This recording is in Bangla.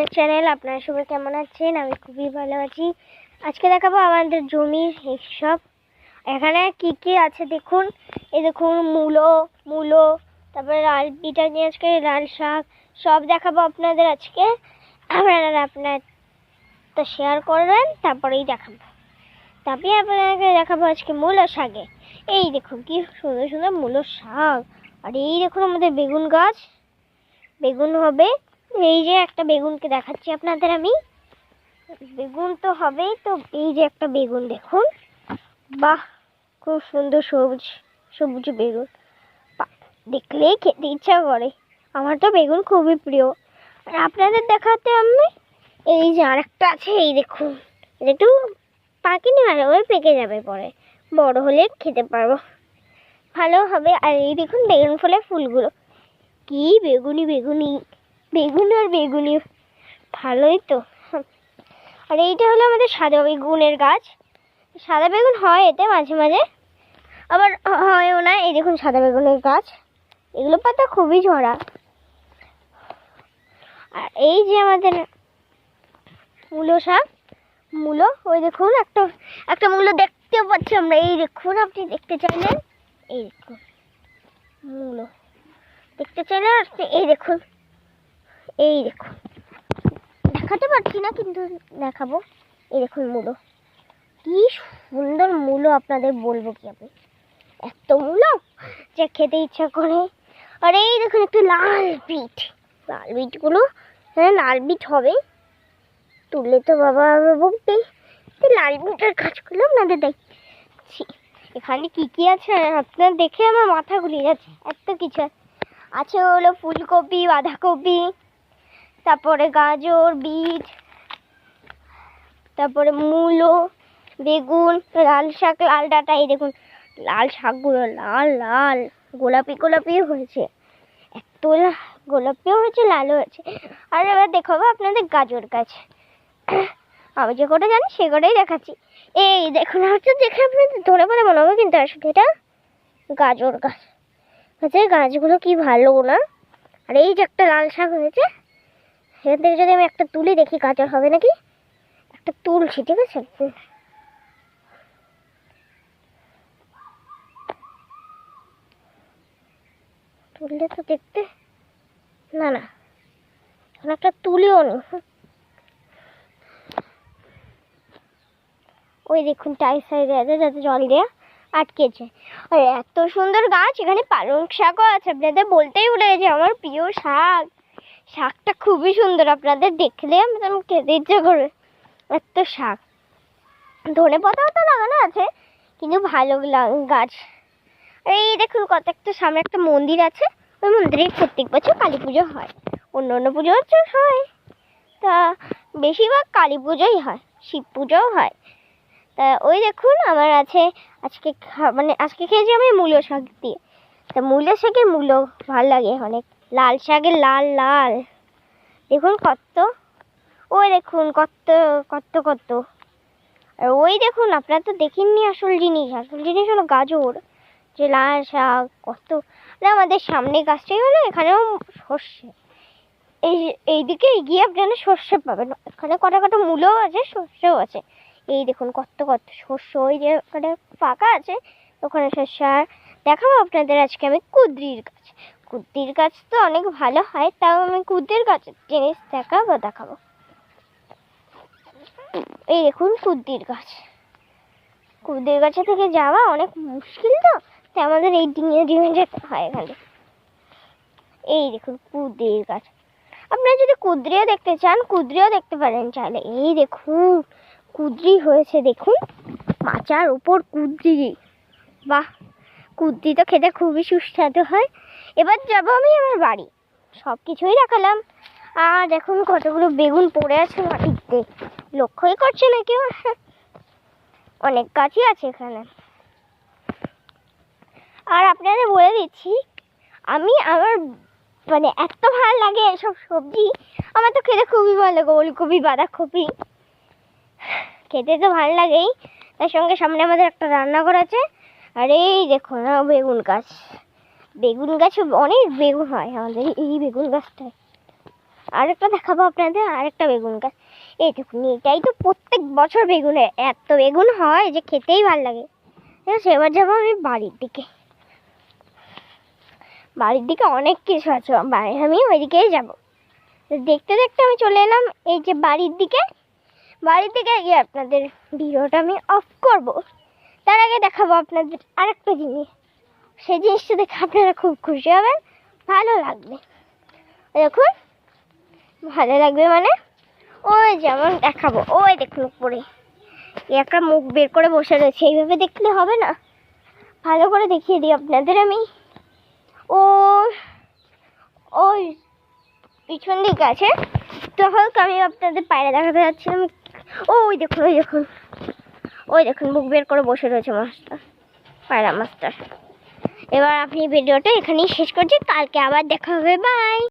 আমার চ্যানেল। আপনারা সবাই কেমন আছেন? আমি খুবই ভালো আছি। আজকে দেখাবো আমাদের জমির সব। এখানে কি কি আছে দেখুন। এই দেখুন মূলো, তারপরে লাল পিঠা নিয়ে আজকে লাল শাক সব দেখাবো আপনাদের আজকে। আপনার তো শেয়ার করবেন, তারপরেই দেখাবো। তারপরে আপনাকে দেখাবো আজকে মূলো শাকে। এই দেখুন কি সুন্দর সুন্দর মূলো শাক। আর এই দেখুন আমাদের বেগুন গাছ, বেগুন হবে। এই যে একটা বেগুনকে দেখাচ্ছি আপনাদের আমি। বেগুন তো হবেই, তো এই যে একটা বেগুন দেখুন, বাহ খুব সুন্দর সবুজ সবুজ বেগুন, দেখলেই খেতে ইচ্ছা করে। আমার তো বেগুন খুবই প্রিয়। আর আপনাদের দেখাতে আমি এই যে আরেকটা আছে, এই দেখুন একটু পাকেনি, ভালো করে পেকে যাবে, পরে বড় হলে খেতে পারবো, ভালো হবে। আর এই দেখুন বেগুন ফলের ফুলগুলো কি বেগুনি বেগুনি, বেগুন আর বেগুনি, ভালোই তো। আর এইটা হলো আমাদের সাদা বেগুনের গাছ। সাদা বেগুন হয় এতে মাঝে মাঝে, আবার হয়ও না। এই দেখুন সাদা বেগুনের গাছ, এগুলো পাতা খুবই ঝরা। আর এই যে আমাদের মূলো শাক, মূলো, ওই দেখুন একটা একটা মূলো দেখতে পাচ্ছি আমরা। এই দেখুন, আপনি দেখতে চাইলেন, এই দেখুন মূলো দেখতে চাইলেন, এই দেখুন, এই দেখুন দেখাতে পারছি না কিন্তু দেখাবো। এই দেখুন মূলো, কি সুন্দর মূলো, আপনাদের বলবো কি, আমি এত মূলো যে খেতে ইচ্ছা করে। আর এই দেখুন একটু লাল বিট, লাল বিটগুলো, হ্যাঁ লাল বিট হবে, তুললে তো বাবা বকবে। লাল বিটের গাছগুলো আপনাদের দেখছি। এখানে কি কি আছে আপনার দেখে আমার মাথা ঘুরিয়ে যাচ্ছে, এত কিছু আছে। হলো ফুলকপি, বাঁধাকপি, তারপরে গাজর, বিট, তারপরে মূলো, বেগুন, লাল শাক, লাল ডাঁটা। এই দেখুন লাল শাকগুলো লাল লাল গোলাপি গোলাপি হয়েছে, এত গোলাপিও হয়েছে, লালও হয়েছে। আর এবার দেখাবো আপনাদের গাজর গাছ। আমি যে কটা জানি সে কটাই দেখাচ্ছি। এই দেখুন, হচ্ছে দেখে আপনাদের ধরে পড়ে মনে হবে, কিন্তু আসলে এটা গাজর গাছ। গাছের গাছগুলো কি ভালো না। আর এই যে একটা লাল শাক হয়েছে, সেখান থেকে যদি আমি একটা তুলি দেখি গাজর হবে নাকি, একটা তুলছি, ঠিক আছে। তুললে তো দেখতে, না না এখন একটা তুলিও নি। ওই দেখুন টাই সাইডে আছে, যাতে জল দিয়ে আটকেছে। আর এত সুন্দর গাছ, এখানে পালং শাকও আছে। আপনাদের বলতেই ভুলে গেছি, আমার প্রিয় শাক। শাকটা খুবই সুন্দর, আপনাদের দেখলে আমার খেতে ইচ্ছে করবে, এত শাক। ধনে পাতাও তো লাগানো আছে, কিন্তু ভালো গাছ। এই দেখুন কত একটা সামনে একটা মন্দির আছে, ওই মন্দিরে প্রত্যেক বছর কালী পুজো হয়, অন্য অন্য পুজো হচ্ছে হয়, তা বেশিরভাগ কালী পুজোই হয়, শিব পুজোও হয়। তা ওই দেখুন আমার আছে আজকে, মানে আজকে খেয়েছি আমি মূলো শাক দিয়ে। তা মূলো শাকের মূলো ভালো লাগে অনেক, লাল শাকের লাল লাল, দেখুন কত, ওই দেখুন কত কত কত। আর ওই দেখুন, আপনারা তো দেখেননি আসল জিনিস, আসল জিনিস হলো গাজর, যে লাল শাক কত। আমাদের সামনে গাছটাই হলো, এখানেও সর্ষে, এইদিকে এগিয়ে আপনারা সর্ষে পাবেন। এখানে কটা কটা মূলও আছে, সর্ষেও আছে। এই দেখুন কত কত শস্য, ওই যে ওখানে ফাঁকা আছে ওখানে শস্য। আর দেখাবো আপনাদের আজকে আমি কুঁদরির গাছ। কুঁদরির গাছ তো অনেক ভালো হয়, তাও আমি কুঁদরির গাছের জিনিস দেখাবো। এই দেখুন কুঁদরির গাছ, কুঁদরির গাছে থেকে যাওয়া অনেক মুশকিল, তো তাই আমাদের এই ডিঙিয়ে ডিঙিয়ে যেতে হয় এখানে। এই দেখুন কুঁদরির গাছ, আপনারা যদি কুঁদরিও দেখতে চান কুঁদরিও দেখতে পারেন চাইলে। এই দেখুন কুঁদরি হয়েছে, দেখুন মাচার উপর কুঁদরি, বাহ কুঁদরি তো খেতে খুবই সুস্বাদু হয়। এবার যাবো আমি আমার বাড়ি, সব কিছুই দেখালাম। আর দেখুন কতগুলো বেগুন পড়ে আছে মাটিতে, লক্ষ্যই করছে না কেউ। অনেক গাছই আছে এখানে। আর আপনাদের বলে দিচ্ছি, আমি আমার মানে এত ভালো লাগে এসব সবজি, আমার তো খেতে খুবই ভালো লাগে। ওলকপি, বাঁধাকপি খেতে তো ভালো লাগেই, তার সঙ্গে সামনে আমাদের একটা রান্নাঘর আছে। আর এই দেখুন বেগুন গাছ, বেগুন গাছে অনেক বেগুন হয় আমাদের এই বেগুন গাছটায়। আরেকটা দেখাবো আপনাদের, আরেকটা বেগুন গাছ। এই দেখুন, এটাই তো প্রত্যেক বছর বেগুনের এত বেগুন হয় যে খেতেই ভালো লাগে। ঠিক আছে, এবার যাবো আমি বাড়ির দিকে। বাড়ির দিকে অনেক কিছু আছে, আমি ওইদিকেই যাবো। দেখতে দেখতে আমি চলে এলাম এই যে বাড়ির দিকে। বাড়ির দিকে গিয়ে আপনাদের ভিডিওটা আমি অফ করব। তার আগে দেখাবো আপনাদের আরেকটা জিনিস। সেই জিনিসটা দেখে আপনারা খুব খুশি হবেন, ভালো লাগবে। দেখুন, ভালো লাগবে মানে ওই যেমন দেখাবো, ওই দেখুন উপরে একটা মুখ বের করে বসে রয়েছে। এইভাবে দেখলে হবে না, ভালো করে দেখিয়ে দিই আপনাদের আমি। ও ওই পিছন দিকে আছে, তো হোক আমি আপনাদের পায়রা দেখাতে যাচ্ছিলাম। ওই দেখুন, ওই দেখুন, ওই দেখুন মুখ বের করে বসে রয়েছে মাস্টার, পায়রা মাস্টার। এবার আপনি ভিডিওটা এখানেই শেষ করছি, কালকে আবার দেখা হবে, বাই।